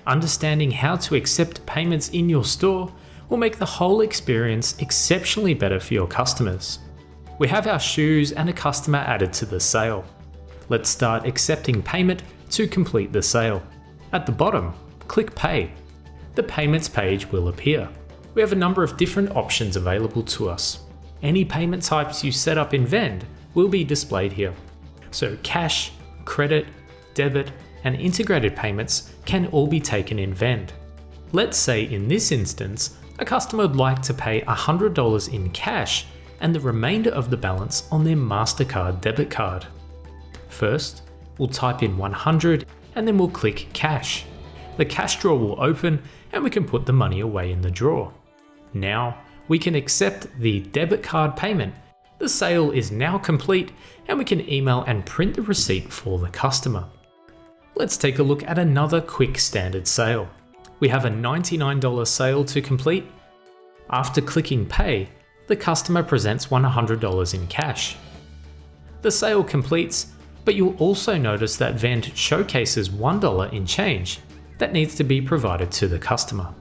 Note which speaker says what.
Speaker 1: Understanding how to accept payments in your store will make the whole experience exceptionally better for your customers. We have our shoes and a customer added to the sale. Let's start accepting payment to complete the sale. At the bottom, click Pay. The payments page will appear. We have a number of different options available to us. Any payment types you set up in Vend will be displayed here. So cash, credit, debit, and integrated payments can all be taken in Vend. Let's say in this instance, a customer would like to pay $100 in cash and the remainder of the balance on their Mastercard debit card. First, we'll type in 100 and then we'll click Cash. The cash drawer will open and we can put the money away in the drawer. Now, we can accept the debit card payment. The sale is now complete and we can email and print the receipt for the customer. Let's take a look at another quick standard sale. We have a $99 sale to complete. After clicking Pay, the customer presents $100 in cash. The sale completes, but you'll also notice that Vend showcases $1 in change that needs to be provided to the customer.